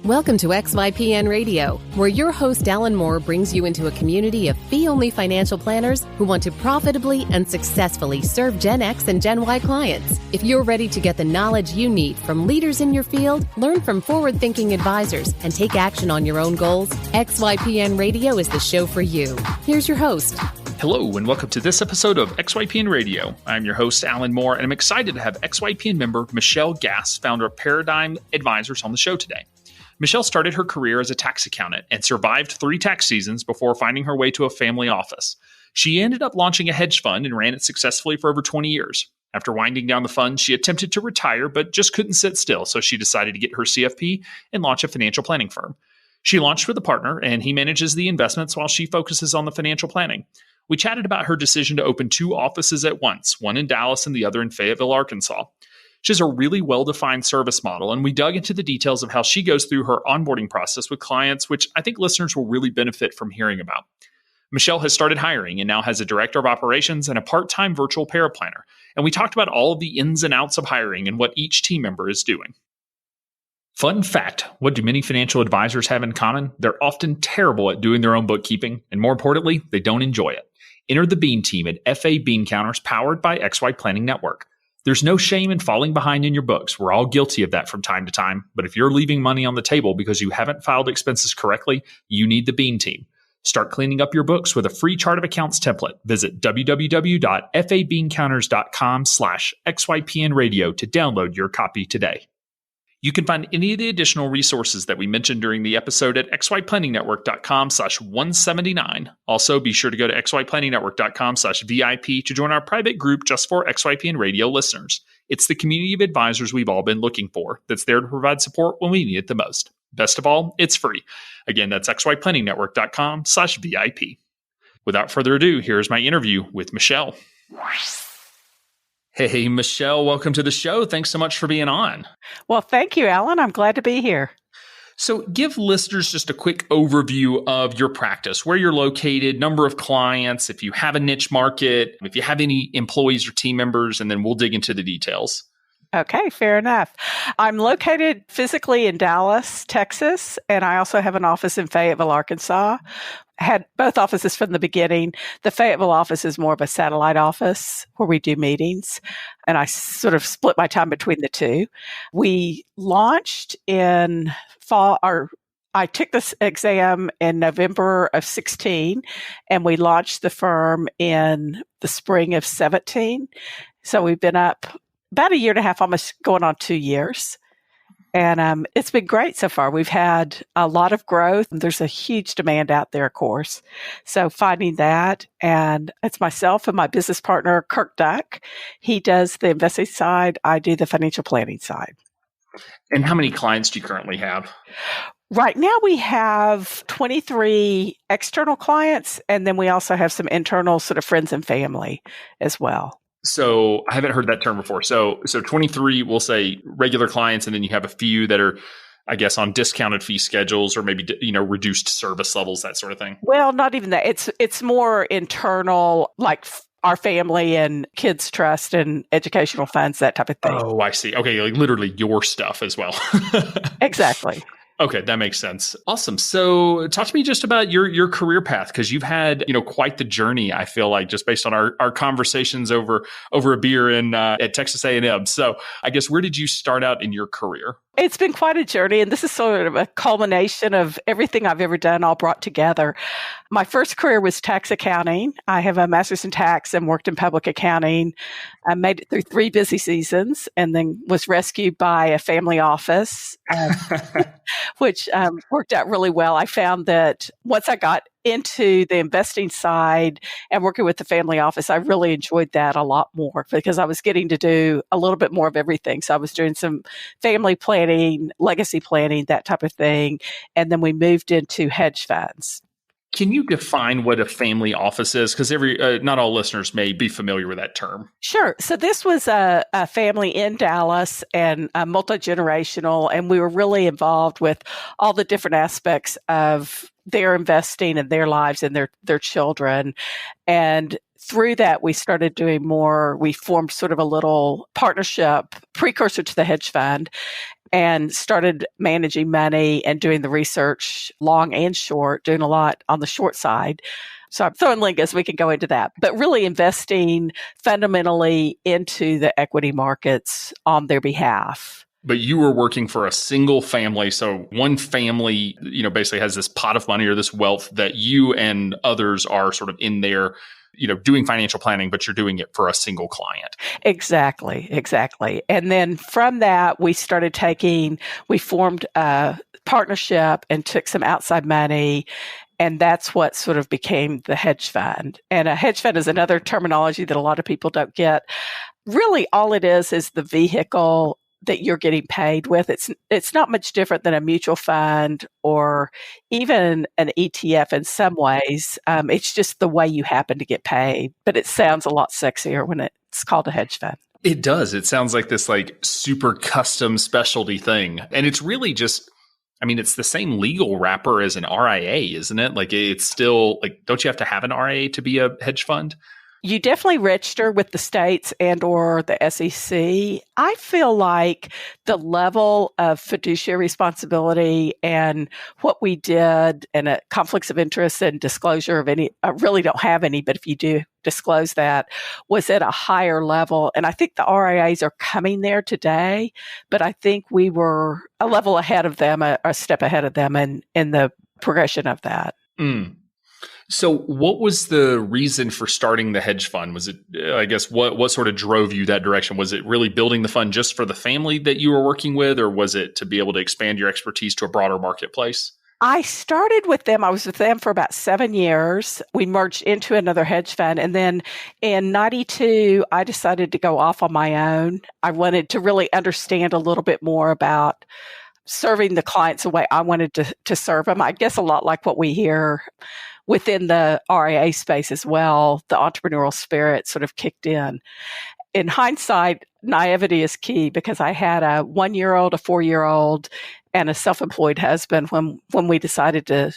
Welcome to XYPN Radio, where your host Alan Moore brings you into a community of fee-only financial planners who want to profitably and successfully serve Gen X and Gen Y clients. If you're ready to get the knowledge you need from leaders in your field, learn from forward-thinking advisors, and take action on your own goals, XYPN Radio is the show for you. Here's your host. Hello, and welcome to this episode of XYPN Radio. I'm your host, Alan Moore, and I'm excited to have XYPN member Michelle Gass, founder of Paradigm Advisors, on the show today. Michelle started her career as a tax accountant and survived 3 tax seasons before finding her way to a family office. She ended up launching a hedge fund and ran it successfully for over 20 years. After winding down the fund, she attempted to retire, but just couldn't sit still, so she decided to get her CFP and launch a financial planning firm. She launched with a partner, and he manages the investments while she focuses on the financial planning. We chatted about her decision to open 2 offices at once, one in Dallas and the other in Fayetteville, Arkansas. She has a really well-defined service model, and we dug into the details of how she goes through her onboarding process with clients, which I think listeners will really benefit from hearing about. Michelle has started hiring and now has a director of operations and a part-time virtual paraplanner, and we talked about all of the ins and outs of hiring and what each team member is doing. Fun fact, what do many financial advisors have in common? They're often terrible at doing their own bookkeeping, and more importantly, they don't enjoy it. Enter the Bean team at FA Bean Counters, powered by XY Planning Network. There's no shame in falling behind in your books. We're all guilty of that from time to time. But if you're leaving money on the table because you haven't filed expenses correctly, you need the Bean team. Start cleaning up your books with a free chart of accounts template. Visit www.fabeancounters.com/XYPN radio to download your copy today. You can find any of the additional resources that we mentioned during the episode at xyplanningnetwork.com/179. Also, be sure to go to xyplanningnetwork.com/VIP to join our private group just for XYPN radio listeners. It's the community of advisors we've all been looking for that's there to provide support when we need it the most. Best of all, it's free. Again, that's xyplanningnetwork.com/VIP. Without further ado, here's my interview with Michelle. Hey, Michelle, welcome to the show. Thanks so much for being on. Well, thank you, Alan. I'm glad to be here. So give listeners just a quick overview of your practice, where you're located, number of clients, if you have a niche market, if you have any employees or team members, and then we'll dig into the details. Okay, fair enough. I'm located physically in Dallas, Texas, and I also have an office in Fayetteville, Arkansas. Had both offices from the beginning. The Fayetteville office is more of a satellite office where we do meetings, and I sort of split my time between the two. We launched in fall, or I took this exam in November of 16, and we launched the firm in the spring of 17. So we've been up about a year and a half, almost going on 2 years. And it's been great so far. We've had a lot of growth. There's a huge demand out there, of course. So finding that, and it's myself and my business partner, Kirk Duck. He does the investing side. I do the financial planning side. And how many clients do you currently have? Right now we have 23 external clients, and then we also have some internal sort of friends and family as well. So I haven't heard that term before. So 23, we'll say regular clients, and then you have a few that are, I guess, on discounted fee schedules or maybe, reduced service levels, that sort of thing. Well, not even that. It's more internal, like our family and kids trust and educational funds, that type of thing. Oh, I see. Okay, like literally your stuff as well. Exactly. Okay, that makes sense. Awesome. So talk to me just about your career path, because you've had, quite the journey, I feel like, just based on our conversations over a beer at Texas A&M. So I guess, where did you start out in your career? It's been quite a journey, and this is sort of a culmination of everything I've ever done all brought together. My first career was tax accounting. I have a master's in tax and worked in public accounting. I made it through 3 busy seasons and then was rescued by a family office, which worked out really well. I found that once I got into the investing side and working with the family office, I really enjoyed that a lot more because I was getting to do a little bit more of everything. So I was doing some family planning, legacy planning, that type of thing. And then we moved into hedge funds. Can you define what a family office is? Because not all listeners may be familiar with that term. Sure. So this was a family in Dallas and multi-generational, and we were really involved with all the different aspects of their investing and their lives and their children. And through that, we started doing more. We formed sort of a little partnership precursor to the hedge fund. and started managing money and doing the research, long and short, doing a lot on the short side. So I'm throwing links, we can go into that, but really investing fundamentally into the equity markets on their behalf. But you were working for a single family. So one family, basically has this pot of money or this wealth that you and others are sort of in there, doing financial planning, but you're doing it for a single client. Exactly. And then from that, we formed a partnership and took some outside money. And that's what sort of became the hedge fund. And a hedge fund is another terminology that a lot of people don't get. Really, all it is the vehicle that you're getting paid with. It's not much different than a mutual fund or even an ETF in some ways. It's just the way you happen to get paid. But it sounds a lot sexier when it's called a hedge fund. It does. It sounds like this super custom specialty thing. And it's really just, it's the same legal wrapper as an RIA, isn't it? It's still don't you have to have an RIA to be a hedge fund? You definitely register with the states and or the SEC. I feel like the level of fiduciary responsibility and what we did and conflicts of interest and disclosure of any, I really don't have any, but if you do disclose that, was at a higher level. And I think the RIAs are coming there today, but I think we were a level ahead of them, a step ahead of them in the progression of that. So what was the reason for starting the hedge fund? Was it, I guess, what sort of drove you that direction? Was it really building the fund just for the family that you were working with, or was it to be able to expand your expertise to a broader marketplace? I started with them. I was with them for about 7 years. We merged into another hedge fund. And then in 92, I decided to go off on my own. I wanted to really understand a little bit more about serving the clients the way I wanted to serve them. I guess a lot like what we hear within the RIA space as well, the entrepreneurial spirit sort of kicked in. In hindsight, naivety is key because I had a 1-year-old, a 4-year-old, and a self-employed husband when we decided to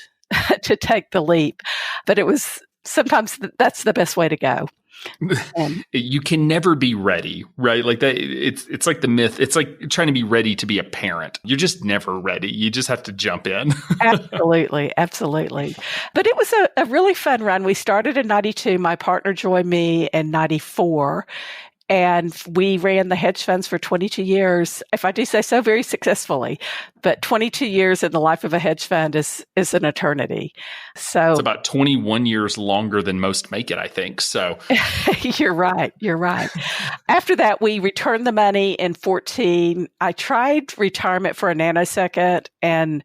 to take the leap. But it was sometimes that's the best way to go. You can never be ready, right? Like that. It's like the myth. It's like trying to be ready to be a parent. You're just never ready. You just have to jump in. Absolutely. But it was a really fun run. We started in 92. My partner joined me in 94. And we ran the hedge funds for 22 years, if I do say so, very successfully. But 22 years in the life of a hedge fund is an eternity. So it's about 21 years longer than most make it, I think. So You're right. After that, we returned the money in 14. I tried retirement for a nanosecond and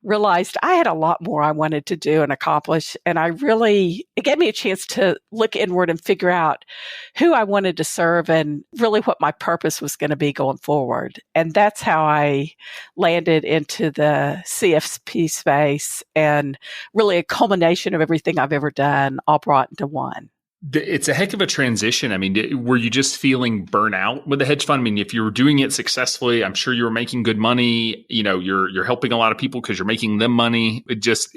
realized I had a lot more I wanted to do and accomplish. And it gave me a chance to look inward and figure out who I wanted to serve and really what my purpose was going to be going forward. And that's how I landed into the CFP space and really a culmination of everything I've ever done all brought into one. It's a heck of a transition. Were you just feeling burnout with the hedge fund? If you were doing it successfully, I'm sure you were making good money. You're helping a lot of people because you're making them money. It just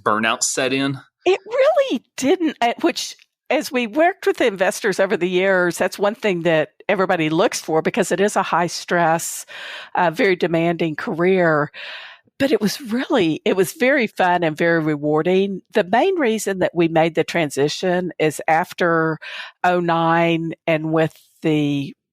burnout set in. It really didn't, which as we worked with the investors over the years, that's one thing that everybody looks for because it is a high stress, very demanding career. But it was very fun and very rewarding. The main reason that we made the transition is after 2009 and with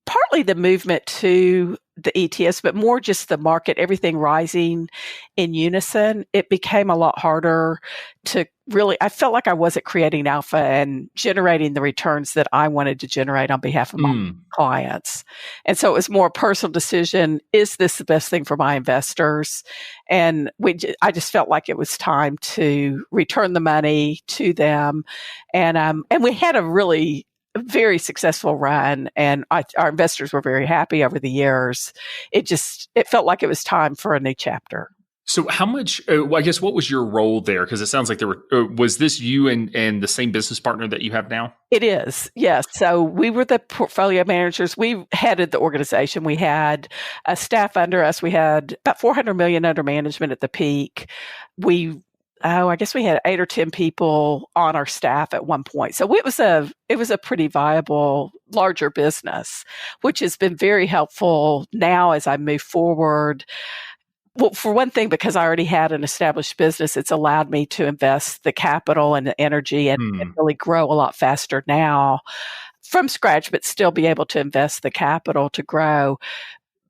partly the movement to the ETFs, but more just the market, everything rising in unison, it became a lot harder to really, I felt like I wasn't creating alpha and generating the returns that I wanted to generate on behalf of my clients. And so it was more a personal decision. Is this the best thing for my investors? And I just felt like it was time to return the money to them. And we had a really very successful run, and our investors were very happy over the years. It felt like it was time for a new chapter. So how much, I guess, what was your role there? Because it sounds like was this you and the same business partner that you have now? It is, yes. So we were the portfolio managers. We headed the organization. We had a staff under us. We had about $400 million under management at the peak. We I guess we had 8 or 10 people on our staff at one point. So it was a pretty viable, larger business, which has been very helpful now as I move forward. Well, for one thing, because I already had an established business, it's allowed me to invest the capital and the energy and really grow a lot faster now from scratch, but still be able to invest the capital to grow.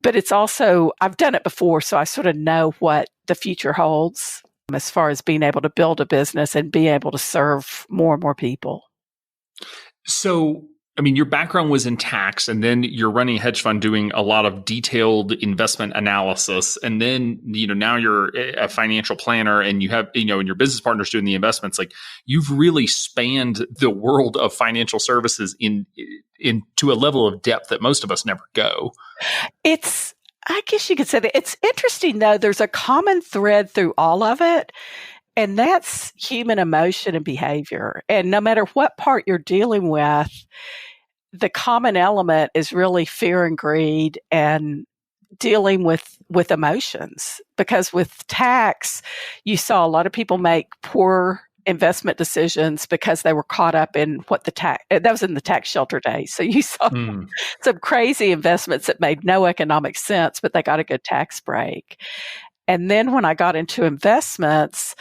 But it's also, I've done it before, so I sort of know what the future holds as far as being able to build a business and be able to serve more and more people. So, I mean, your background was in tax, and then you're running a hedge fund doing a lot of detailed investment analysis. And then, now you're a financial planner and you have, and your business partner's doing the investments. Like, you've really spanned the world of financial services into a level of depth that most of us never go. I guess you could say that. It's interesting, though. There's a common thread through all of it, and that's human emotion and behavior. And no matter what part you're dealing with, the common element is really fear and greed and dealing with emotions. Because with tax, you saw a lot of people make poor investment decisions because they were caught up in that was in the tax shelter days. So you saw some crazy investments that made no economic sense, but they got a good tax break. And then when I got into investments,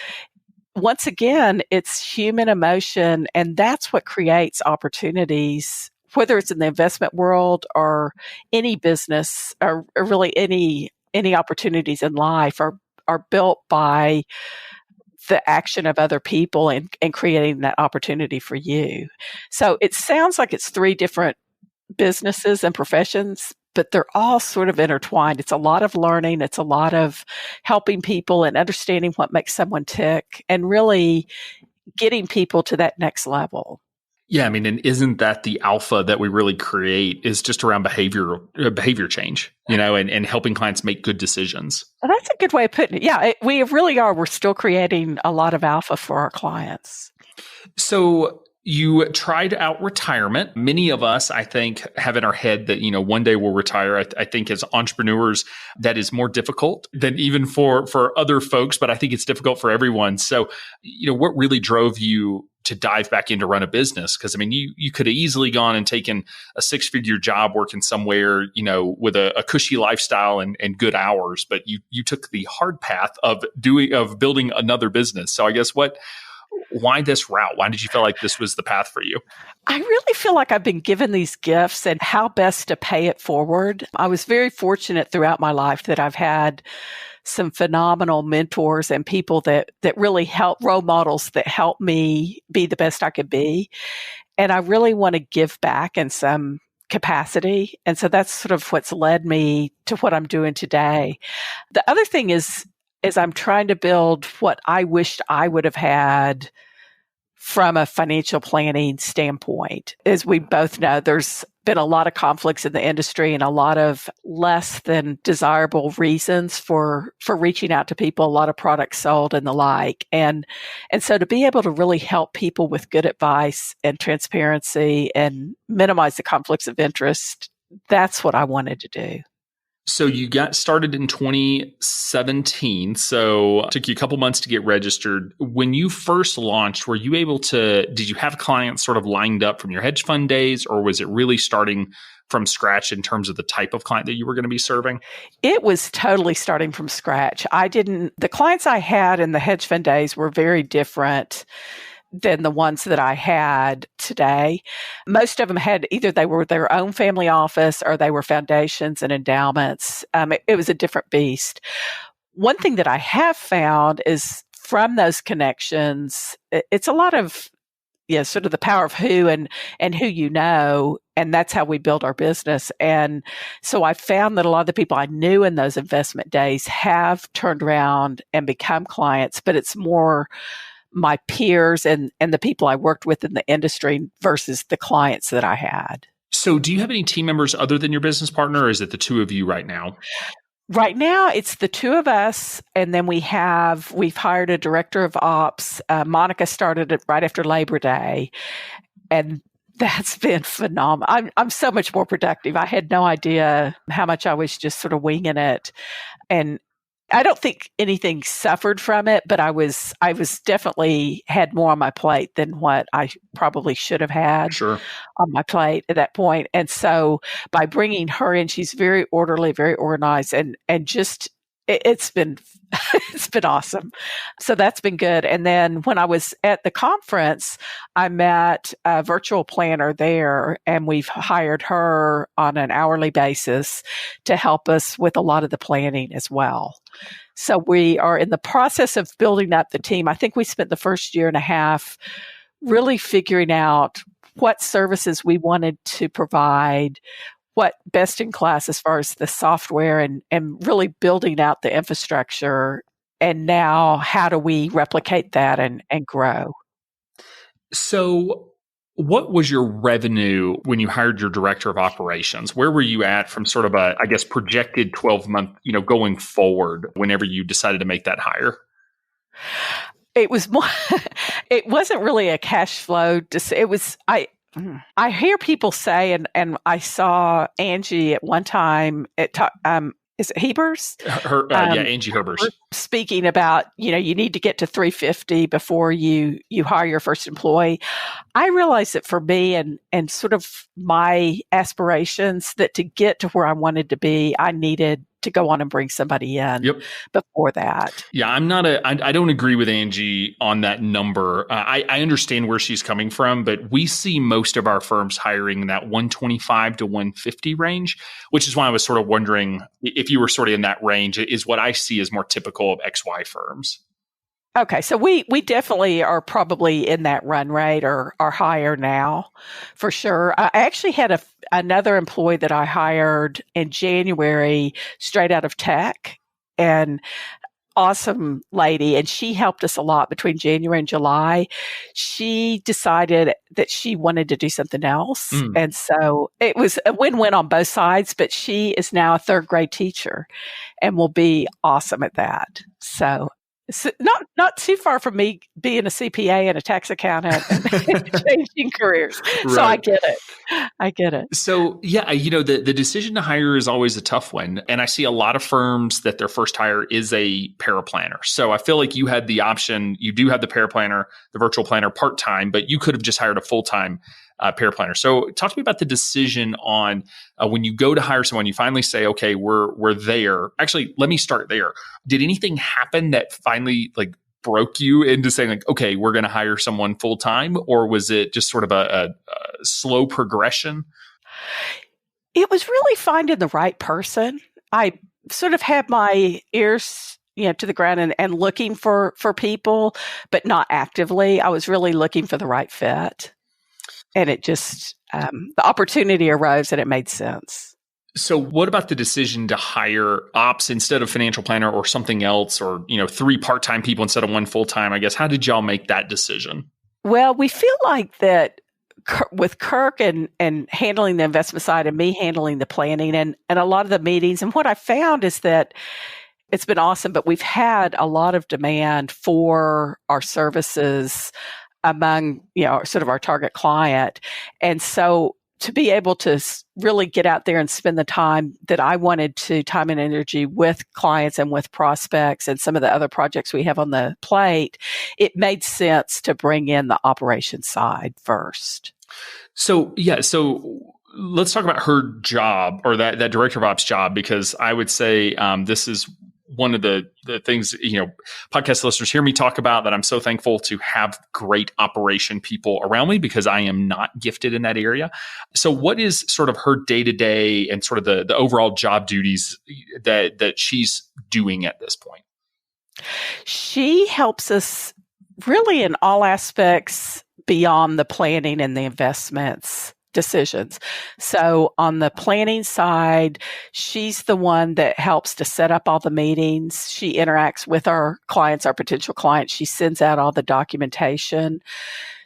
once again, it's human emotion, and that's what creates opportunities, whether it's in the investment world or any business or really any opportunities in life are built by the action of other people and creating that opportunity for you. So it sounds like it's 3 different businesses and professions, but they're all sort of intertwined. It's a lot of learning. It's a lot of helping people and understanding what makes someone tick and really getting people to that next level. Yeah, I mean, and isn't that the alpha that we really create is just around behavior change, and helping clients make good decisions? Well, that's a good way of putting it. Yeah, we really are. We're still creating a lot of alpha for our clients. So you tried out retirement. Many of us, I think, have in our head that, one day we'll retire. I think as entrepreneurs, that is more difficult than even for other folks, but I think it's difficult for everyone. So, what really drove you to dive back in to run a business? Because, I mean, you could have easily gone and taken a 6-figure job working somewhere, with a cushy lifestyle and good hours, but you took the hard path of building another business. So I guess why this route? Why did you feel like this was the path for you? I really feel like I've been given these gifts and how best to pay it forward. I was very fortunate throughout my life that I've had some phenomenal mentors and people that really help, role models that help me be the best I could be. And I really want to give back in some capacity. And so that's sort of what's led me to what I'm doing today. The other thing is I'm trying to build what I wished I would have had from a financial planning standpoint. As we both know, there's been a lot of conflicts in the industry and a lot of less than desirable reasons for reaching out to people, a lot of products sold and the like. And so to be able to really help people with good advice and transparency and minimize the conflicts of interest, that's what I wanted to do. So you got started in 2017. So it took you a couple months to get registered. When you first launched, did you have clients sort of lined up from your hedge fund days, or was it really starting from scratch in terms of the type of client that you were going to be serving? It was totally starting from scratch. The clients I had in the hedge fund days were very different than the ones that I had today. Most of them had either they were their own family office or they were foundations and endowments. It was a different beast. One thing that I have found is from those connections, it's a lot of sort of the power of who and who you know, and that's how we build our business. And so I found that a lot of the people I knew in those investment days have turned around and become clients, but it's more my peers and the people I worked with in the industry versus the clients that I had. So do you have any team members other than your business partner, or is it the two of you right now? Right now, it's the two of us, and then we've hired a director of ops. Monica started it right after Labor Day, and that's been phenomenal. I'm so much more productive. I had no idea how much I was just sort of winging it, and I don't think anything suffered from it, but I was definitely had more on my plate than what I probably should have had Sure. on my plate at that point. And so by bringing her in, she's very orderly, very organized, and just it's been it's been awesome. So that's been good. And then when I was at the conference, I met a virtual planner there, and we've hired her on an hourly basis to help us with a lot of the planning as well. So we are in the process of building up the team. I think we spent the first year and a half really figuring out what services we wanted to provide, what best in class as far as the software, and really building out the infrastructure. And now how do we replicate that and grow? So what was your revenue when you hired your director of operations? Where were you at from sort of a, I guess, projected 12-month, going forward whenever you decided to make that hire? It was more, it wasn't really a cash flow. It was, I hear people say, and I saw Angie at one time is it Hebers? Angie Hebers. Speaking about, you need to get to 350 before you hire your first employee. I realized that for me and sort of my aspirations, that to get to where I wanted to be, I needed to go on and bring somebody in before that. Yeah, I don't agree with Angie on that number. I understand where she's coming from, but we see most of our firms hiring in that 125 to 150 range, which is why I was sort of wondering if you were sort of in that range, is what I see as more typical of XY firms. Okay, so we definitely are probably in that run rate or higher now, for sure. I actually had another employee that I hired in January straight out of tech, and awesome lady, and she helped us a lot between January and July. She decided that she wanted to do something else, and so it was a win-win on both sides, but she is now a third grade teacher and will be awesome at that. So not too far from me being a CPA and a tax accountant and changing careers. Right. So I get it. So yeah, the decision to hire is always a tough one. And I see a lot of firms that their first hire is a paraplanner. So I feel like you had the option, you do have the paraplanner, the virtual planner part-time, but you could have just hired a full-time paraplanner. So talk to me about the decision on when you go to hire someone, you finally say, okay, we're there. Actually, let me start there. Did anything happen that finally broke you into saying okay, we're going to hire someone full time? Or was it just sort of a slow progression? It was really finding the right person. I sort of had my ears to the ground and looking for people, but not actively. I was really looking for the right fit. And it just, the opportunity arose and it made sense. So what about the decision to hire ops instead of financial planner or something else, or, 3 part-time people instead of 1 full-time? I guess, how did y'all make that decision? Well, we feel like that with Kirk and handling the investment side and me handling the planning and a lot of the meetings. And what I found is that it's been awesome, but we've had a lot of demand for our services among, sort of our target client. And so to be able to really get out there and spend the time that I wanted to, time and energy with clients and with prospects and some of the other projects we have on the plate, it made sense to bring in the operations side first. So let's talk about her job, or that director of ops job, because I would say this is one of the things, podcast listeners hear me talk about, that I'm so thankful to have great operation people around me, because I am not gifted in that area. So what is sort of her day-to-day and sort of the overall job duties that she's doing at this point? She helps us really in all aspects beyond the planning and the investments decisions. So on the planning side, she's the one that helps to set up all the meetings. She interacts with our clients, our potential clients. She sends out all the documentation.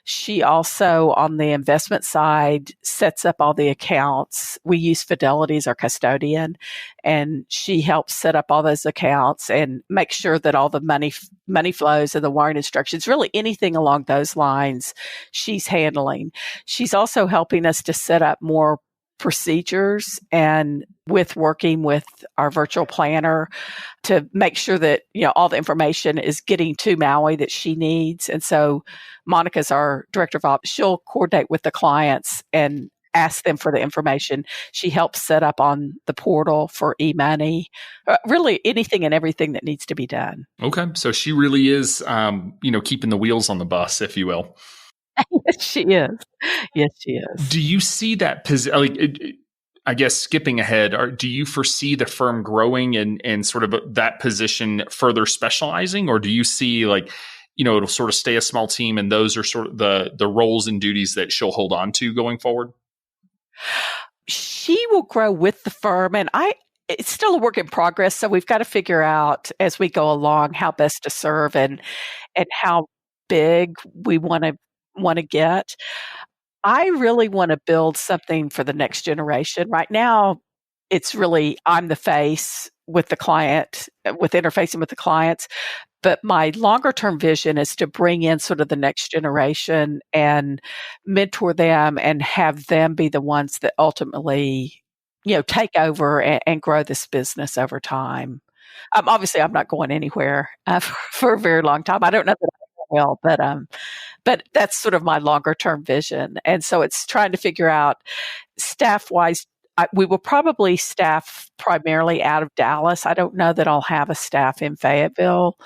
She also, on the investment side, sets up all the accounts. We use Fidelity as our custodian, and she helps set up all those accounts and make sure that all the money flows and the wiring instructions, really anything along those lines, she's handling. She's also helping us to set up more procedures and with working with our virtual planner to make sure that, all the information is getting to Maui that she needs. And so Monica's our director of ops. She'll coordinate with the clients and ask them for the information. She helps set up on the portal for e-money, really anything and everything that needs to be done. Okay. So she really is, keeping the wheels on the bus, if you will. Yes, she is. Yes, she is. Do you see that I guess skipping ahead, do you foresee the firm growing and sort of that position further specializing, or do you see it'll sort of stay a small team and those are sort of the roles and duties that she'll hold on to going forward? She will grow with the firm, and it's still a work in progress. So we've got to figure out as we go along how best to serve and how big we want to get. I really want to build something for the next generation. Right now, it's really I'm the face with the client, with interfacing with the clients. But my longer term vision is to bring in sort of the next generation and mentor them and have them be the ones that ultimately, take over and grow this business over time. Obviously, I'm not going anywhere for a very long time. I don't know that I will, but that's sort of my longer term vision. And so it's trying to figure out staff wise. We will probably staff primarily out of Dallas. I don't know that I'll have a staff in Fayetteville.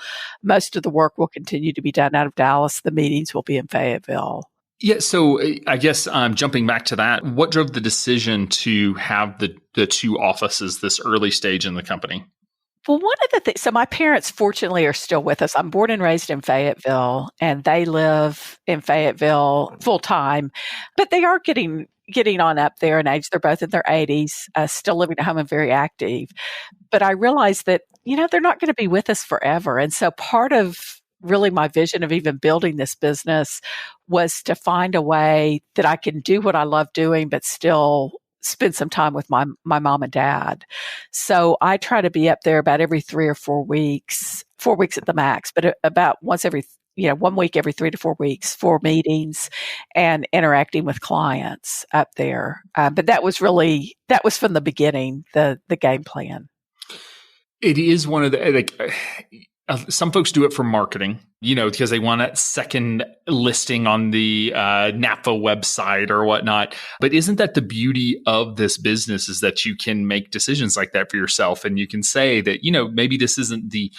Most of the work will continue to be done out of Dallas. The meetings will be in Fayetteville. Yeah. So I guess jumping back to that, what drove the decision to have the two offices this early stage in the company? Well, one of the things, so my parents fortunately are still with us. I'm born and raised in Fayetteville, and they live in Fayetteville full time, but they are getting on up there in age. They're both in their 80s, still living at home and very active. But I realized that, they're not going to be with us forever. And so part of really my vision of even building this business was to find a way that I can do what I love doing, but still spend some time with my mom and dad. So I try to be up there about every 3 or 4 weeks, 4 weeks at the max, but about once every 1 week every 3 to 4 weeks for meetings and interacting with clients up there. But that was from the beginning, the game plan. It is one of the, some folks do it for marketing, because they want a second listing on the NAPA website or whatnot. But isn't that the beauty of this business, is that you can make decisions like that for yourself? And you can say that, maybe this isn't the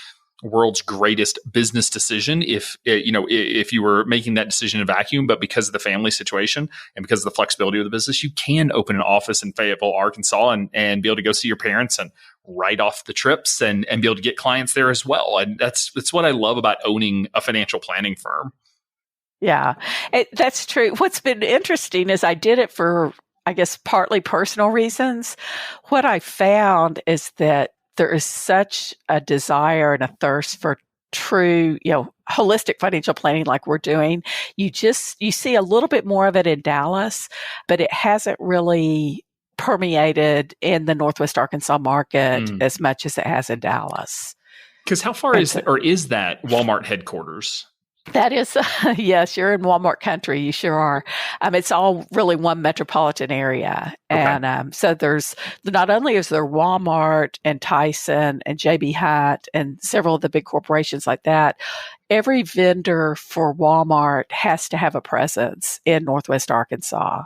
world's greatest business decision if you were making that decision in a vacuum, but because of the family situation and because of the flexibility of the business, you can open an office in Fayetteville, Arkansas, and be able to go see your parents and write off the trips and be able to get clients there as well. And that's what I love about owning a financial planning firm. Yeah, that's true. What's been interesting is I did it for, I guess, partly personal reasons. What I found is that there is such a desire and a thirst for true, holistic financial planning like we're doing. You see a little bit more of it in Dallas, but it hasn't really permeated in the Northwest Arkansas market as much as it has in Dallas. Because how far is that Walmart headquarters? That is, yes, you're in Walmart country. You sure are. It's all really one metropolitan area. Okay. And so there's, not only is there Walmart and Tyson and JB Hunt and several of the big corporations like that, every vendor for Walmart has to have a presence in Northwest Arkansas.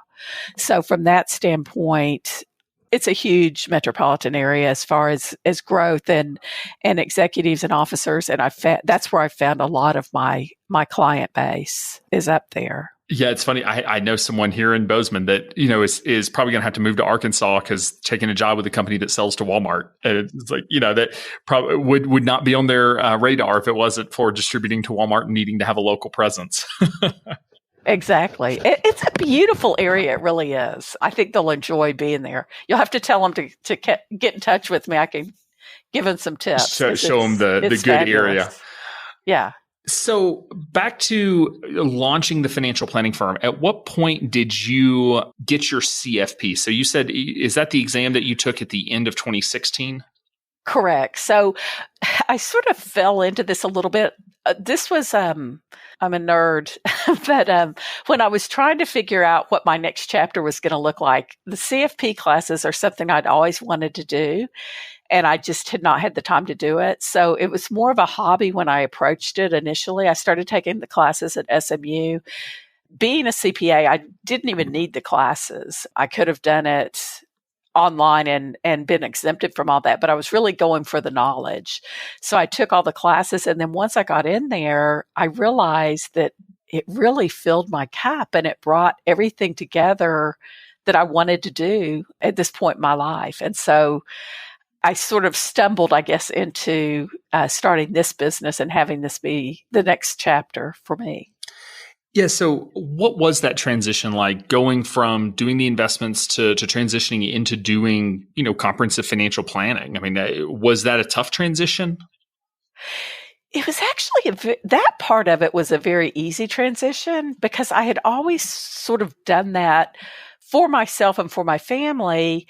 So from that standpoint, it's a huge metropolitan area as far as growth and executives and officers. And that's where I found a lot of my client base is up there. Yeah, it's funny. I know someone here in Bozeman that, is probably going to have to move to Arkansas because taking a job with a company that sells to Walmart. And it's like, that probably would not be on their radar if it wasn't for distributing to Walmart and needing to have a local presence. Exactly. It's a beautiful area. It really is. I think they'll enjoy being there. You'll have to tell them to get in touch with me. I can give them some tips. Show them the good fabulous. Area. Yeah. So back to launching the financial planning firm. At what point did you get your CFP? So you said, is that the exam that you took at the end of 2016? Correct. So I sort of fell into this a little bit. this was, I'm a nerd, but when I was trying to figure out what my next chapter was going to look like, the CFP classes are something I'd always wanted to do, and I just had not had the time to do it. So it was more of a hobby when I approached it initially. I started taking the classes at SMU. Being a CPA, I didn't even need the classes. I could have done it online and been exempted from all that, but I was really going for the knowledge. So I took all the classes, and then once I got in there, I realized that it really filled my cup and it brought everything together that I wanted to do at this point in my life. And so I sort of stumbled, I guess, into starting this business and having this be the next chapter for me. Yeah. So what was that transition like, going from doing the investments to transitioning into doing, comprehensive financial planning? I mean, was that a tough transition? It was actually that part of it was a very easy transition because I had always sort of done that for myself and for my family.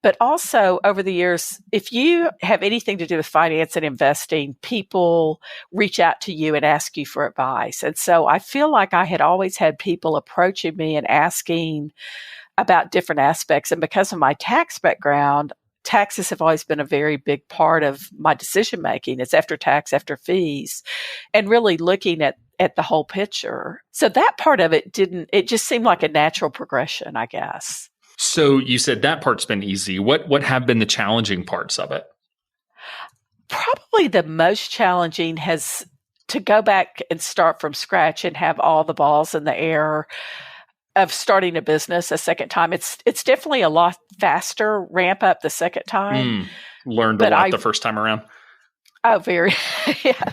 But also over the years, if you have anything to do with finance and investing, people reach out to you and ask you for advice. And so I feel like I had always had people approaching me and asking about different aspects. And because of my tax background, taxes have always been a very big part of my decision making. It's after tax, after fees, and really looking at the whole picture. So that part of it it just seemed like a natural progression, I guess. So you said that part's been easy. What have been the challenging parts of it? Probably the most challenging has to go back and start from scratch and have all the balls in the air of starting a business a second time. It's definitely a lot faster ramp up the second time. Learned a lot the first time around. Oh, very, yeah,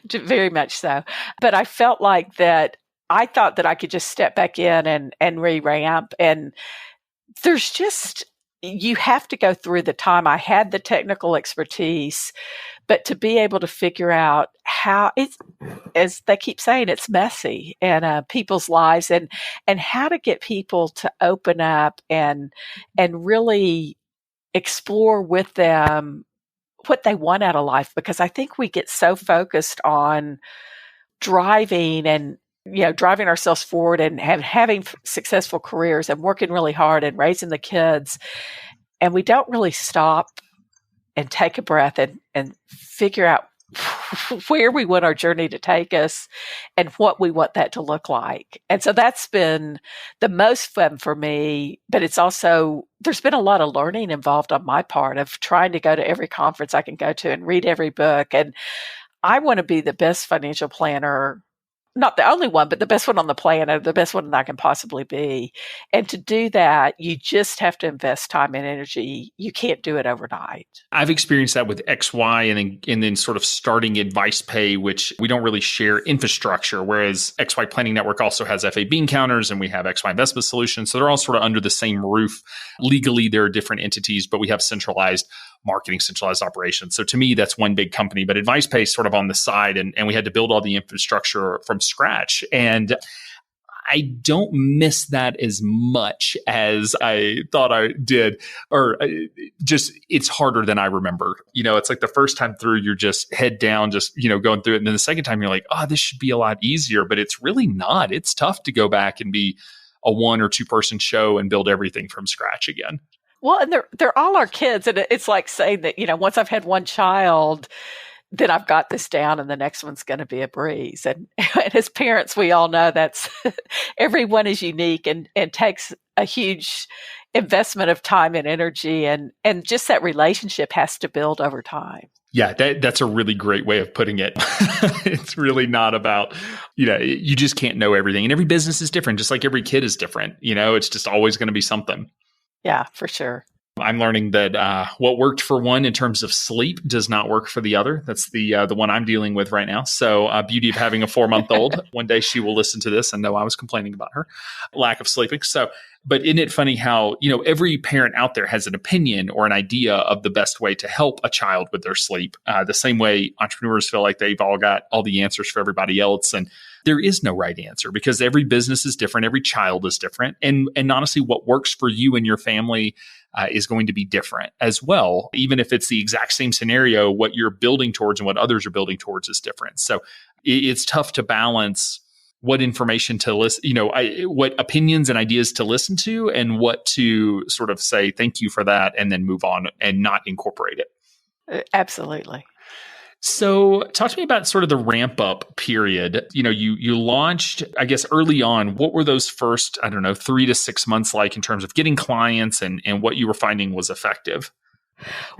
very much so. But I felt like that I thought that I could just step back in and re-ramp, and there's just, you have to go through the time. I had the technical expertise, but to be able to figure out how it's, as they keep saying, it's messy and people's lives and how to get people to open up and really explore with them what they want out of life. Because I think we get so focused on driving ourselves forward and having successful careers and working really hard and raising the kids. And we don't really stop and take a breath and figure out where we want our journey to take us and what we want that to look like. And so that's been the most fun for me, but it's also, there's been a lot of learning involved on my part of trying to go to every conference I can go to and read every book. And I want to be the best financial planner, not the only one, but the best one on the planet, the best one that I can possibly be. And to do that, you just have to invest time and energy. You can't do it overnight. I've experienced that with XY and then sort of starting Advice Pay, which we don't really share infrastructure, whereas XY Planning Network also has FA bean counters and we have XY Investment Solutions. So they're all sort of under the same roof. Legally, there are different entities, but we have centralized marketing, centralized operations. So to me, that's one big company, but Advice Pay is sort of on the side, and we had to build all the infrastructure from scratch. And I don't miss that as much as I thought I did, or just it's harder than I remember. It's like the first time through, you're just head down, just, going through it. And then the second time you're like, oh, this should be a lot easier, but it's really not. It's tough to go back and be a 1 or 2 person show and build everything from scratch again. Well, and they're all our kids. And it's like saying that, once I've had one child, then I've got this down and the next one's going to be a breeze. And as parents, we all know that's everyone is unique and takes a huge investment of time and energy. And just that relationship has to build over time. Yeah, that's a really great way of putting it. It's really not about, you just can't know everything. And every business is different, just like every kid is different. It's just always going to be something. Yeah, for sure. I'm learning that what worked for one in terms of sleep does not work for the other. That's the one I'm dealing with right now. So beauty of having a 4-month-old. One day she will listen to this and know I was complaining about her lack of sleeping. So, but isn't it funny how, every parent out there has an opinion or an idea of the best way to help a child with their sleep. The same way entrepreneurs feel like they've all got all the answers for everybody else. And there is no right answer because every business is different. Every child is different. And honestly, what works for you and your family is going to be different as well. Even if it's the exact same scenario, what you're building towards and what others are building towards is different. So it's tough to balance what information to listen, what opinions and ideas to listen to, and what to sort of say, thank you for that, and then move on and not incorporate it. Absolutely. So talk to me about sort of the ramp up period. You launched, I guess, early on. What were those first, 3 to 6 months like in terms of getting clients and what you were finding was effective?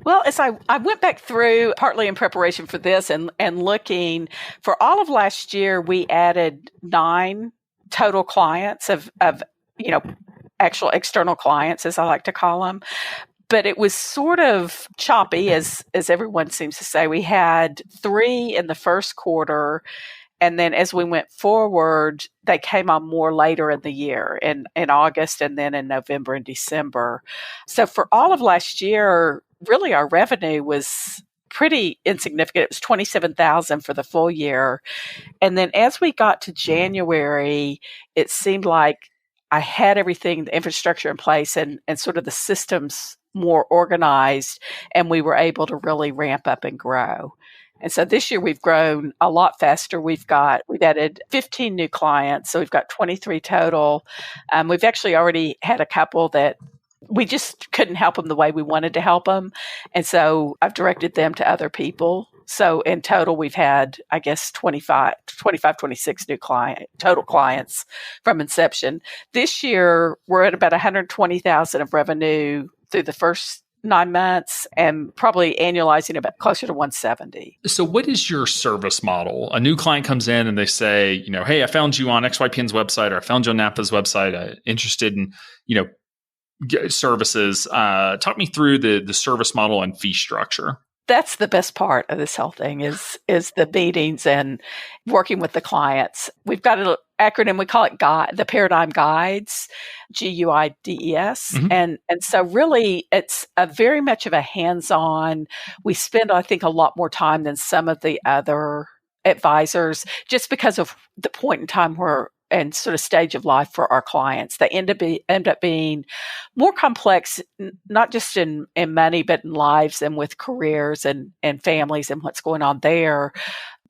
Well, as I went back through, partly in preparation for this and looking, for all of last year, we added 9 total clients of actual external clients, as I like to call them. But it was sort of choppy, as everyone seems to say. We had 3 in the first quarter, and then as we went forward, they came on more later in the year, in August and then in November and December. So for all of last year, really our revenue was pretty insignificant. It was $27,000 for the full year. And then as we got to January, it seemed like I had everything, the infrastructure in place and sort of the systems more organized, and we were able to really ramp up and grow. And so this year we've grown a lot faster. We've added 15 new clients, so we've got 23 total. We've actually already had a couple that we just couldn't help them the way we wanted to help them, and so I've directed them to other people. So in total, we've had, I guess, 26 new total clients from inception. This year, we're at about $120,000 of revenue through the first 9 months, and probably annualizing about closer to 170. So what is your service model? A new client comes in and they say, hey, I found you on XYPN's website, or I found you on NAPA's website. I'm interested in, services. Talk me through the service model and fee structure. That's the best part of this whole thing is the meetings and working with the clients. We've got an acronym, we call it the Paradigm Guides, GUIDES. Mm-hmm. And so really it's a very much of a hands-on. We spend, I think, a lot more time than some of the other advisors just because of the point in time and sort of stage of life for our clients. They end up being more complex, not just in money, but in lives and with careers and families and what's going on there.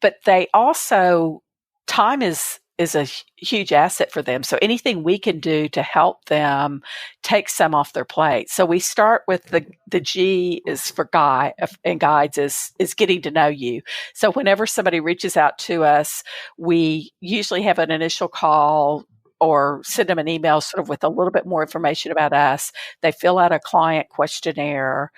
But they also, time is a huge asset for them. So anything we can do to help them take some off their plate. So we start with the G is for and guides is getting to know you. So whenever somebody reaches out to us, we usually have an initial call or send them an email sort of with a little bit more information about us. They fill out a client questionnaire.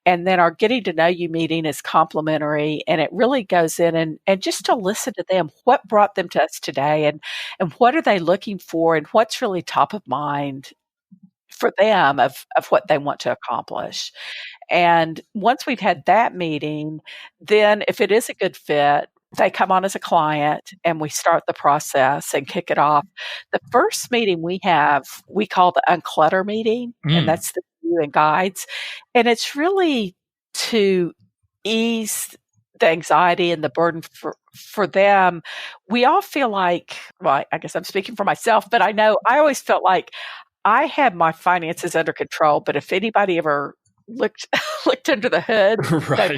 And then our getting to know you meeting is complimentary, and it really goes in and just to listen to them, what brought them to us today and what are they looking for and what's really top of mind for them of what they want to accomplish. And once we've had that meeting, then if it is a good fit, they come on as a client and we start the process and kick it off. The first meeting we have, we call the unclutter meeting, and that's the and guides. And it's really to ease the anxiety and the burden for them. We all feel like, well, I guess I'm speaking for myself, but I know I always felt like I had my finances under control, but if anybody ever looked under the hood, right.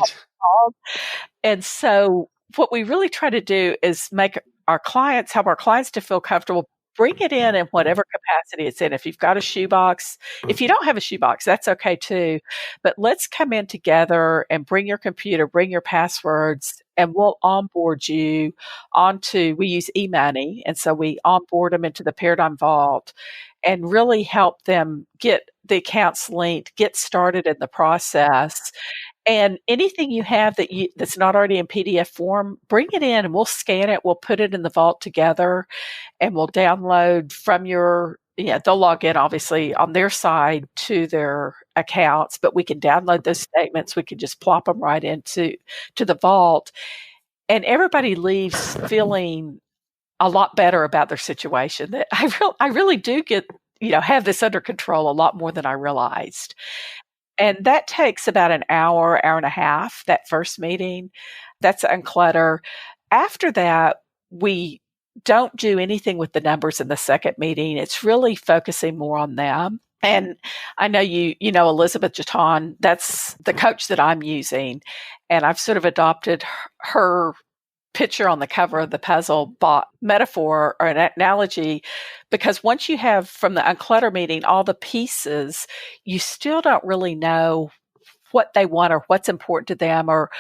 And so what we really try to do is help our clients to feel comfortable. Bring it in whatever capacity it's in. If you've got a shoebox, if you don't have a shoebox, that's okay too. But let's come in together and bring your computer, bring your passwords, and we'll onboard you we use eMoney. And so we onboard them into the Paradigm Vault and really help them get the accounts linked, get started in the process. And anything you have that's not already in PDF form, bring it in and we'll scan it. We'll put it in the vault together and we'll download from they'll log in obviously on their side to their accounts, but we can download those statements. We can just plop them right into the vault, and everybody leaves feeling a lot better about their situation. That I really do get, have this under control a lot more than I realized. And that takes about an hour and a half, that first meeting. That's unclutter. After that, we don't do anything with the numbers in the second meeting. It's really focusing more on them. And I know you know Elizabeth Jaton, that's the coach that I'm using. And I've sort of adopted her picture on the cover of the puzzle metaphor or an analogy, because once you have from the unclutter meeting all the pieces, you still don't really know what they want or what's important to them, or,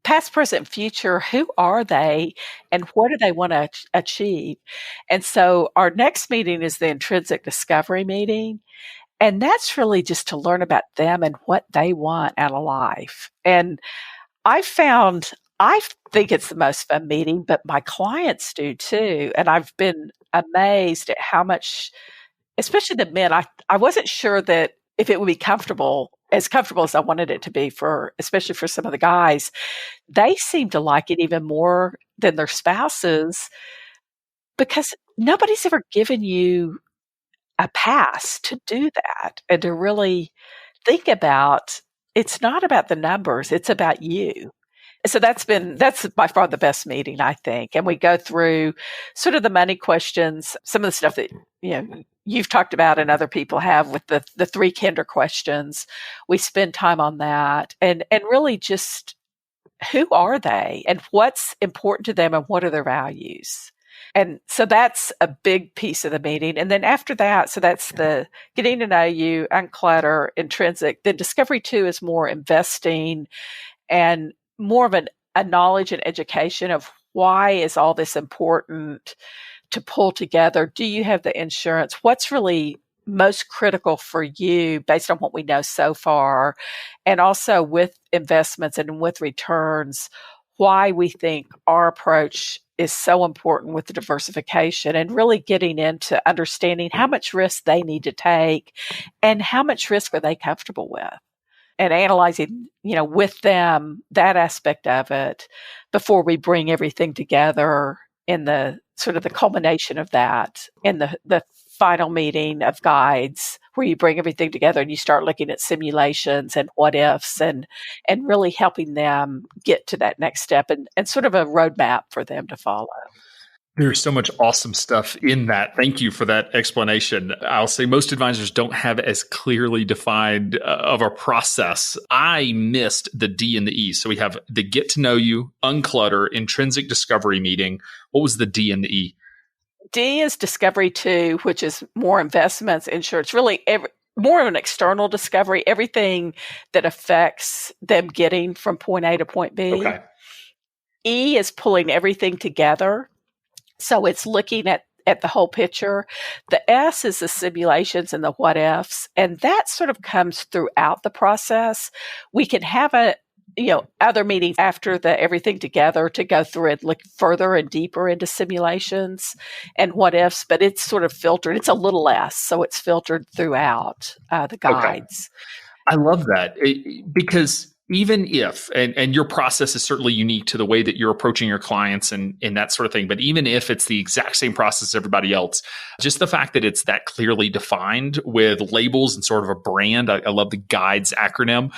past, present, future, who are they and what do they want to achieve? And so our next meeting is the intrinsic discovery meeting. And that's really just to learn about them and what they want out of life. And I think it's the most fun meeting, but my clients do too. And I've been amazed at how much, especially the men, I wasn't sure that if it would be as comfortable as I wanted it to be especially for some of the guys. They seem to like it even more than their spouses, because nobody's ever given you a pass to do that and to really think about, it's not about the numbers, it's about you. So that's by far the best meeting, I think. And we go through sort of the money questions, some of the stuff that, you've talked about and other people have with the 3 kinder questions. We spend time on that and really just who are they and what's important to them and what are their values. And so that's a big piece of the meeting. And then after that, so that's the getting to know you, unclutter, intrinsic. Then discovery 2 is more investing and more of a knowledge and education of why is all this important to pull together. Do you have the insurance? What's really most critical for you based on what we know so far? And also with investments and with returns, why we think our approach is so important with the diversification, and really getting into understanding how much risk they need to take and how much risk are they comfortable with, and analyzing, with them that aspect of it before we bring everything together in the sort of the culmination of that in the final meeting of guides, where you bring everything together and you start looking at simulations and what ifs and really helping them get to that next step and sort of a roadmap for them to follow. There's so much awesome stuff in that. Thank you for that explanation. I'll say most advisors don't have as clearly defined of a process. I missed the D and the E. So we have the get to know you, unclutter, intrinsic discovery meeting. What was the D and the E? D is discovery 2, which is more investments, insurance, really more of an external discovery, everything that affects them getting from point A to point B. Okay. E is pulling everything together. So it's looking at the whole picture. The S is the simulations and the what ifs. And that sort of comes throughout the process. We can have other meetings after the everything together to go through and look further and deeper into simulations and what ifs, but it's sort of filtered. It's a little less. So it's filtered throughout the guides. Okay. I love that because even if, and your process is certainly unique to the way that you're approaching your clients and that sort of thing, but even if it's the exact same process as everybody else, just the fact that it's that clearly defined with labels and sort of a brand, I love the GUIDES acronym.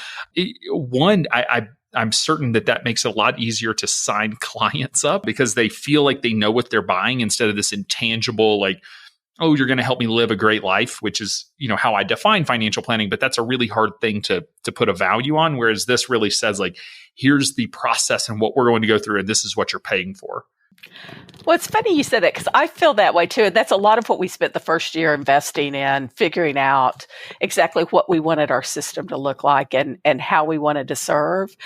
I'm certain that makes it a lot easier to sign clients up because they feel like they know what they're buying instead of this intangible, like, oh, you're going to help me live a great life, which is, how I define financial planning, but that's a really hard thing to put a value on. Whereas this really says like, here's the process and what we're going to go through, and this is what you're paying for. Well, it's funny you said that because I feel that way too. And that's a lot of what we spent the first year investing in, figuring out exactly what we wanted our system to look like and how we wanted to serve.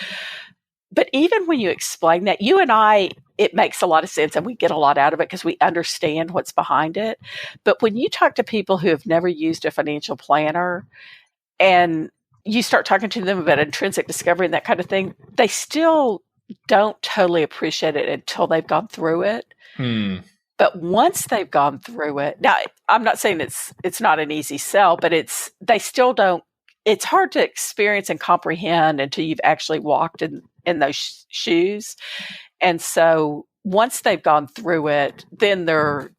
But even when you explain that, you and I, it makes a lot of sense and we get a lot out of it because we understand what's behind it. But when you talk to people who have never used a financial planner and you start talking to them about intrinsic discovery and that kind of thing, they still don't totally appreciate it until they've gone through it. But once they've gone through it, now I'm not saying it's not an easy sell, but they still don't. It's hard to experience and comprehend until you've actually walked in those shoes. And so once they've gone through it, then they're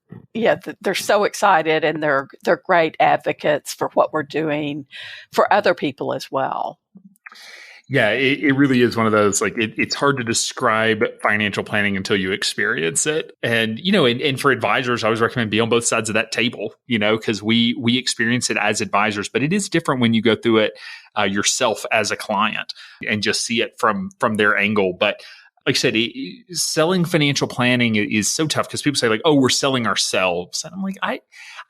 so excited and they're great advocates for what we're doing for other people as well. Yeah, it really is one of those, like, it's hard to describe financial planning until you experience it. And, and for advisors, I always recommend be on both sides of that table, because we experience it as advisors, but it is different when you go through it yourself as a client and just see it from their angle. But like I said, selling financial planning is so tough because people say like, oh, we're selling ourselves. And I'm like, I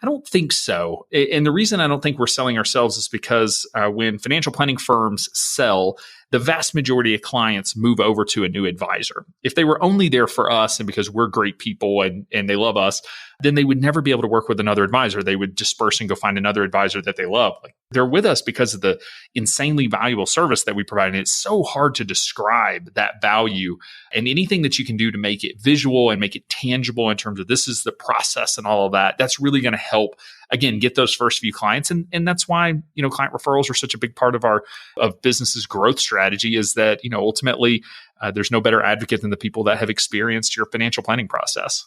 don't think so. And the reason I don't think we're selling ourselves is because when financial planning firms sell, the vast majority of clients move over to a new advisor. If they were only there for us and because we're great people and they love us, then they would never be able to work with another advisor. They would disperse and go find another advisor that they love. Like, they're with us because of the insanely valuable service that we provide. And it's so hard to describe that value, and anything that you can do to make it visual and make it tangible in terms of this is the process and all of that, that's really going to help, again, get those first few clients. And that's why, client referrals are such a big part of our business's growth strategy, is that, ultimately there's no better advocate than the people that have experienced your financial planning process.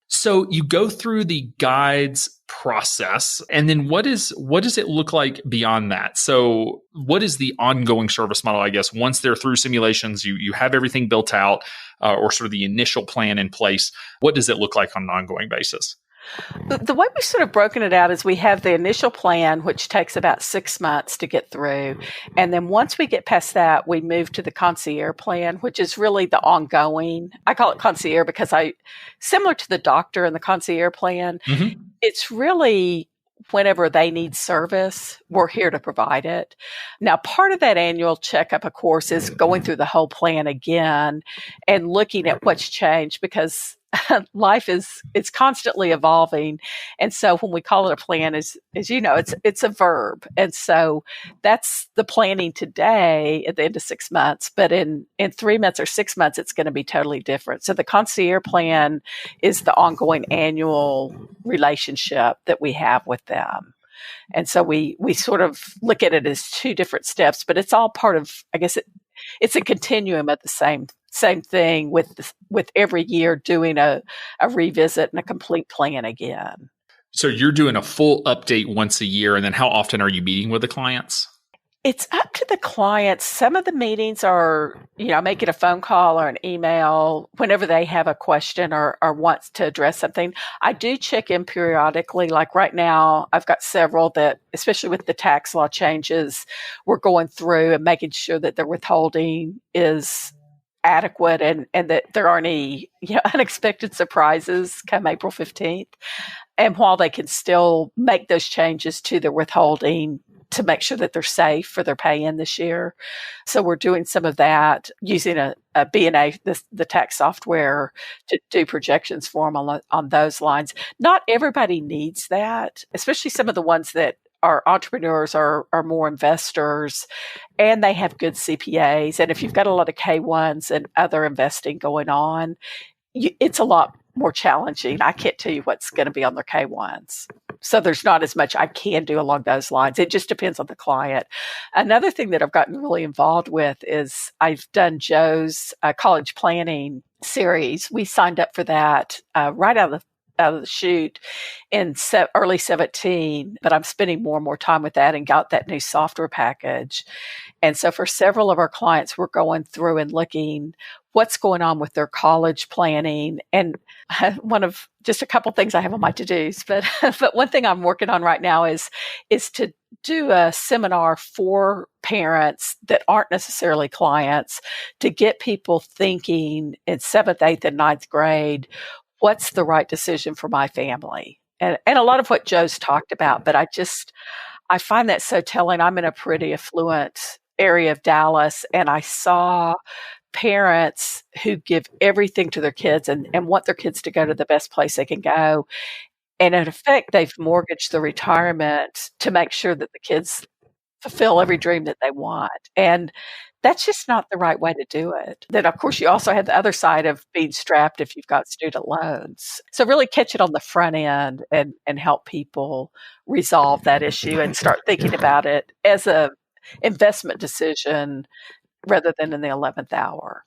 So you go through the guides process, and then what does it look like beyond that? So what is the ongoing service model, I guess, once they're through simulations, you have everything built out or sort of the initial plan in place? What does it look like on an ongoing basis? The way we've sort of broken it out is we have the initial plan, which takes about 6 months to get through. And then once we get past that, we move to the concierge plan, which is really the ongoing. I call it concierge because similar to the doctor and the concierge plan, it's really whenever they need service, we're here to provide it. Now, part of that annual checkup, of course, is going through the whole plan again and looking at what's changed, because life it's constantly evolving. And so when we call it a plan, as you know, it's a verb. And so that's the planning today at the end of 6 months. But in 3 months or 6 months, it's going to be totally different. So the concierge plan is the ongoing annual relationship that we have with them. And so we sort of look at it as two different steps, but it's all part of, I guess it's a continuum of the same thing with every year doing a revisit and a complete plan again. So you're doing a full update once a year, and then how often are you meeting with the clients? It's up to the clients. Some of the meetings are, making a phone call or an email whenever they have a question or wants to address something. I do check in periodically. Like right now, I've got several that, especially with the tax law changes, we're going through and making sure that their withholding is adequate and that there aren't any unexpected surprises come April 15th. And while they can still make those changes to their withholding to make sure that they're safe for their pay-in this year. So we're doing some of that using a B&A, the tax software, to do projections for them on those lines. Not everybody needs that, especially some of the ones that are entrepreneurs are more investors, and they have good CPAs. And if you've got a lot of K1s and other investing going on, it's a lot more challenging. I can't tell you what's going to be on their K1s. So there's not as much I can do along those lines. It just depends on the client. Another thing that I've gotten really involved with is I've done Joe's college planning series. We signed up for that right out of the chute in early 17, but I'm spending more and more time with that and got that new software package. And so for several of our clients, we're going through and looking what's going on with their college planning. And one of just a couple things I have on my to-dos, but one thing I'm working on right now is to do a seminar for parents that aren't necessarily clients, to get people thinking in 7th, 8th, and 9th grade, what's the right decision for my family? And a lot of what Joe's talked about, but I find that so telling. I'm in a pretty affluent area of Dallas, and I saw parents who give everything to their kids and want their kids to go to the best place they can go. And in effect, they've mortgaged the retirement to make sure that the kids fulfill every dream that they want. And that's just not the right way to do it. Then, of course, you also have the other side of being strapped if you've got student loans. So really catch it on the front end and help people resolve that issue and start thinking about it as a investment decision rather than in the 11th hour.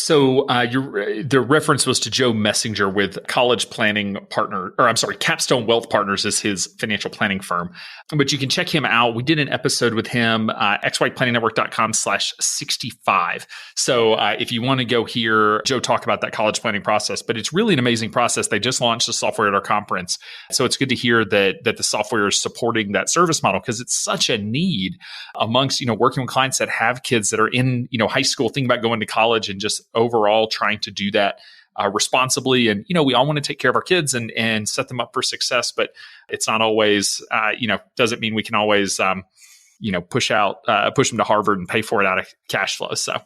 The reference was to Joe Messenger with College Planning Partner, or I'm sorry, Capstone Wealth Partners is his financial planning firm. But you can check him out. We did an episode with him, xyplanningnetwork.com/65. So if you want to go hear Joe talk about that college planning process, but it's really an amazing process. They just launched the software at our conference. So it's good to hear that the software is supporting that service model because it's such a need amongst, working with clients that have kids that are in, high school, thinking about going to college and just overall trying to do that responsibly. And, we all want to take care of our kids and set them up for success, but it's not always, doesn't mean we can always, push them to Harvard and pay for it out of cash flow. So.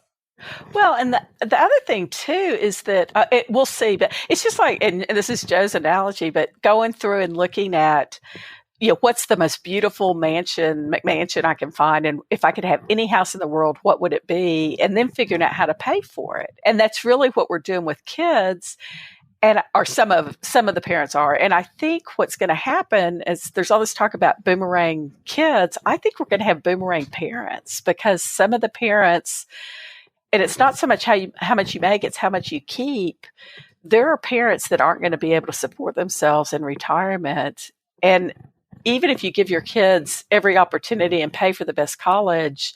Well, and the other thing too is that we'll see, but it's just like, and this is Joe's analogy, but going through and looking at, what's the most beautiful McMansion I can find? And if I could have any house in the world, what would it be? And then figuring out how to pay for it. And that's really what we're doing with kids. Or some of the parents are. And I think what's going to happen is there's all this talk about boomerang kids. I think we're going to have boomerang parents because some of the parents, and it's not so much how much you make, it's how much you keep. There are parents that aren't going to be able to support themselves in retirement. And even if you give your kids every opportunity and pay for the best college,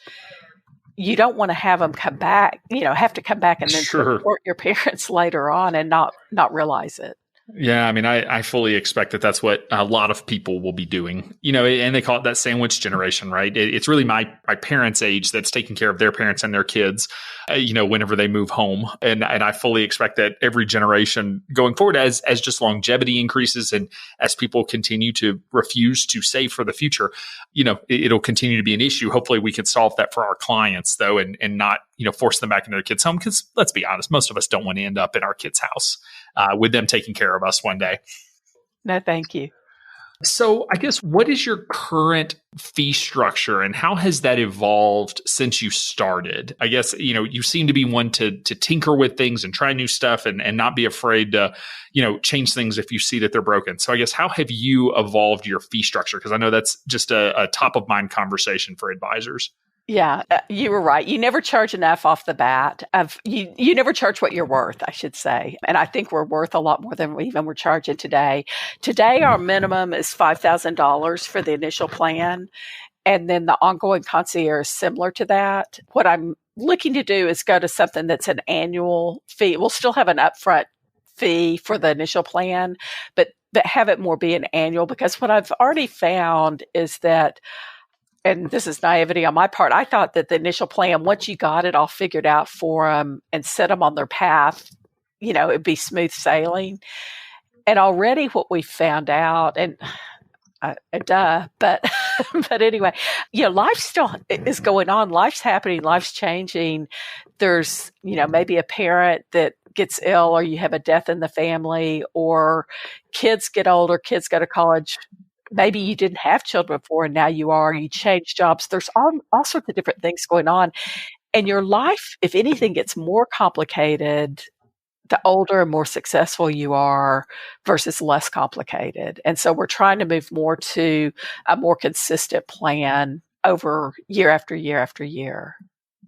you don't want to have them come back, have to come back and then support your parents later on and not realize it. Yeah, I mean, I fully expect that that's what a lot of people will be doing, and they call it that sandwich generation, right? It's really my parents' age that's taking care of their parents and their kids, whenever they move home. And I fully expect that every generation going forward, as just longevity increases and as people continue to refuse to save for the future, it'll continue to be an issue. Hopefully we can solve that for our clients though, and not, force them back into their kids' home. Because let's be honest, most of us don't want to end up in our kids' house with them taking care of us one day. No, thank you. So I guess what is your current fee structure and how has that evolved since you started? I guess, you seem to be one to tinker with things and try new stuff and not be afraid to, change things if you see that they're broken. So I guess how have you evolved your fee structure? Because I know that's just a top of mind conversation for advisors. Yeah, you were right. You never charge enough off the bat. You never charge what you're worth, I should say. And I think we're worth a lot more than we even were charging today. Today, our minimum is $5,000 for the initial plan. And then the ongoing concierge is similar to that. What I'm looking to do is go to something that's an annual fee. We'll still have an upfront fee for the initial plan, but have it more be an annual, because what I've already found is that, and this is naivety on my part, I thought that the initial plan, once you got it all figured out for them and set them on their path, it'd be smooth sailing. And already what we found out, and but anyway, life still is going on. Life's happening. Life's changing. There's, maybe a parent that gets ill, or you have a death in the family, or kids get older, kids go to college. Maybe you didn't have children before and now you are, you change jobs. There's all sorts of different things going on. And your life, if anything, gets more complicated the older and more successful you are versus less complicated. And so we're trying to move more to a more consistent plan over year after year after year.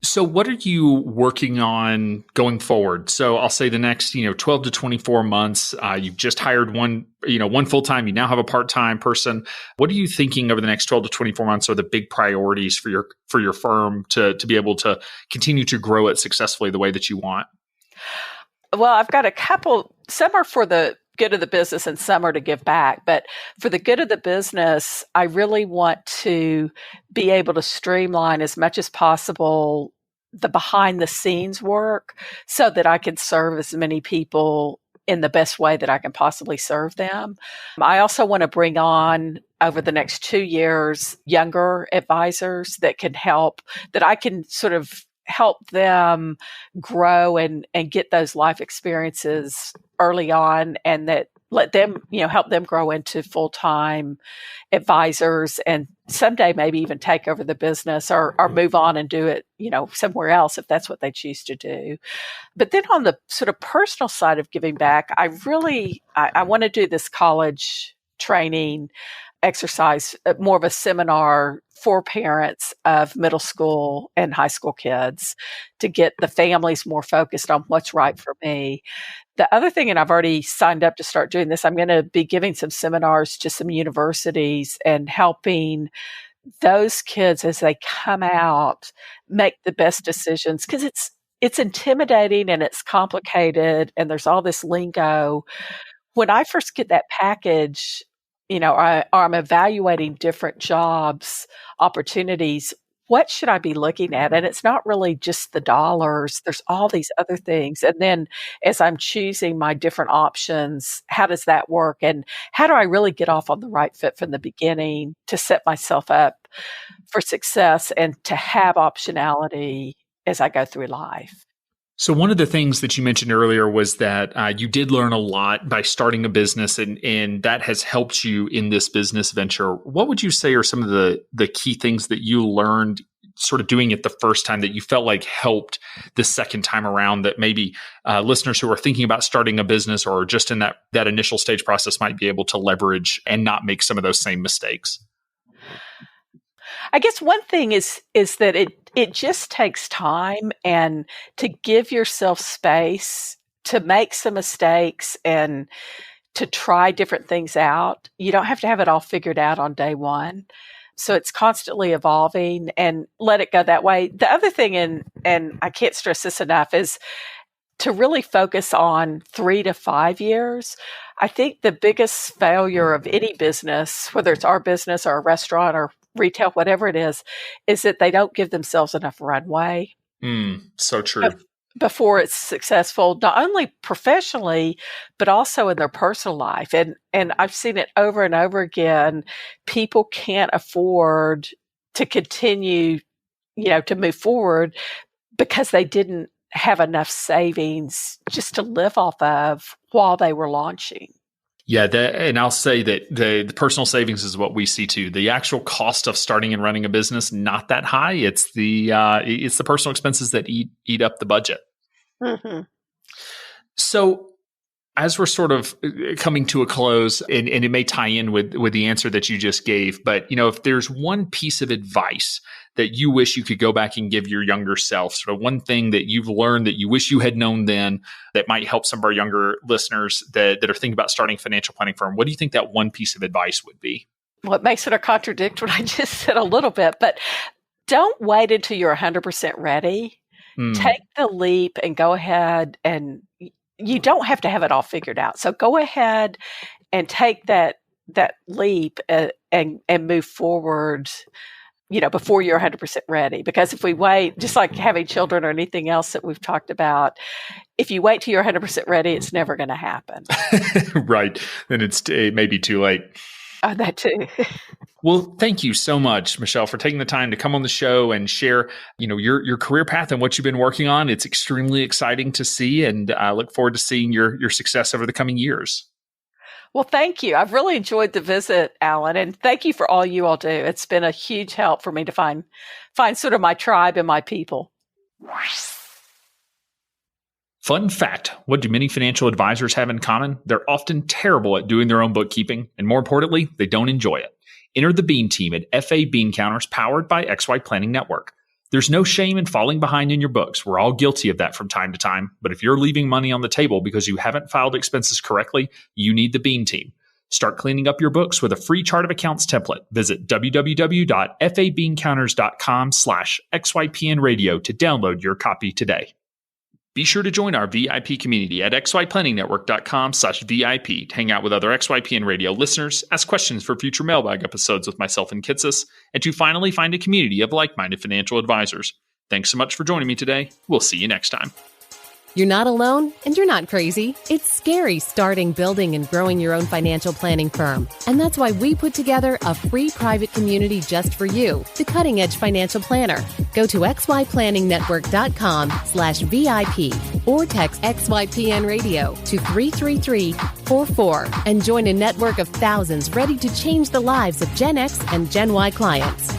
So what are you working on going forward? So I'll say the next, 12 to 24 months, you've just hired one full-time, you now have a part-time person. What are you thinking over the next 12 to 24 months are the big priorities for your firm to be able to continue to grow it successfully the way that you want? Well, I've got a couple, some are for the good of the business and some are to give back. But for the good of the business, I really want to be able to streamline as much as possible the behind the scenes work so that I can serve as many people in the best way that I can possibly serve them. I also want to bring on over the next 2 years, younger advisors that can help, that I can sort of help them grow and get those life experiences early on, and that let them, help them grow into full-time advisors and someday maybe even take over the business or move on and do it, somewhere else if that's what they choose to do. But then on the sort of personal side of giving back, I want to do this college training exercise, more of a seminar for parents of middle school and high school kids to get the families more focused on what's right for me. The other thing, and I've already signed up to start doing this, I'm going to be giving some seminars to some universities and helping those kids as they come out make the best decisions, because it's intimidating and it's complicated and there's all this lingo. When I first get that package, I'm evaluating different jobs, opportunities. What should I be looking at? And it's not really just the dollars. There's all these other things. And then as I'm choosing my different options, how does that work? And how do I really get off on the right foot from the beginning to set myself up for success and to have optionality as I go through life? So one of the things that you mentioned earlier was that you did learn a lot by starting a business, and that has helped you in this business venture. What would you say are some of the key things that you learned sort of doing it the first time that you felt like helped the second time around, that maybe listeners who are thinking about starting a business or just in that initial stage process might be able to leverage and not make some of those same mistakes? I guess one thing is that it just takes time, and to give yourself space to make some mistakes and to try different things out. You don't have to have it all figured out on day one. So it's constantly evolving, and let it go that way. The other thing, and I can't stress this enough, is to really focus on 3 to 5 years. I think the biggest failure of any business, whether it's our business or a restaurant or retail, whatever it is that they don't give themselves enough runway. So true. Before it's successful, not only professionally, but also in their personal life. And I've seen it over and over again. People can't afford to continue, to move forward because they didn't have enough savings just to live off of while they were launching. Yeah, and I'll say that the personal savings is what we see too. The actual cost of starting and running a business, not that high. It's the personal expenses that eat up the budget. Mm-hmm. So as we're sort of coming to a close, and it may tie in with the answer that you just gave, but if there's one piece of advice that you wish you could go back and give your younger self, sort of one thing that you've learned that you wish you had known then that might help some of our younger listeners that are thinking about starting a financial planning firm, what do you think that one piece of advice would be? Well, it makes it contradict what I just said a little bit, but don't wait until you're 100% ready. Take the leap and go ahead, and you don't have to have it all figured out. So go ahead and take that leap and move forward, before you're 100% ready. Because if we wait, just like having children or anything else that we've talked about, if you wait till you're 100% ready, it's never going to happen. Right. Then it may be too late. Oh, that too. Well, thank you so much, Michelle, for taking the time to come on the show and share, your career path and what you've been working on. It's extremely exciting to see, and I look forward to seeing your success over the coming years. Well, thank you. I've really enjoyed the visit, Alan, and thank you for all you all do. It's been a huge help for me to find sort of my tribe and my people. Fun fact, what do many financial advisors have in common? They're often terrible at doing their own bookkeeping, and more importantly, they don't enjoy it. Enter the Bean Team at FA Bean Counters, powered by XY Planning Network. There's no shame in falling behind in your books. We're all guilty of that from time to time. But if you're leaving money on the table because you haven't filed expenses correctly, you need the Bean Team. Start cleaning up your books with a free chart of accounts template. Visit www.fabeancounters.com/XYPN radio to download your copy today. Be sure to join our VIP community at xyplanningnetwork.com/VIP to hang out with other XYPN radio listeners, ask questions for future mailbag episodes with myself and Kitsis, and to finally find a community of like-minded financial advisors. Thanks so much for joining me today. We'll see you next time. You're not alone, and you're not crazy. It's scary starting, building, and growing your own financial planning firm. And that's why we put together a free private community just for you, the Cutting Edge Financial Planner. Go to xyplanningnetwork.com/VIP or text XYPN Radio to 33344 and join a network of thousands ready to change the lives of Gen X and Gen Y clients.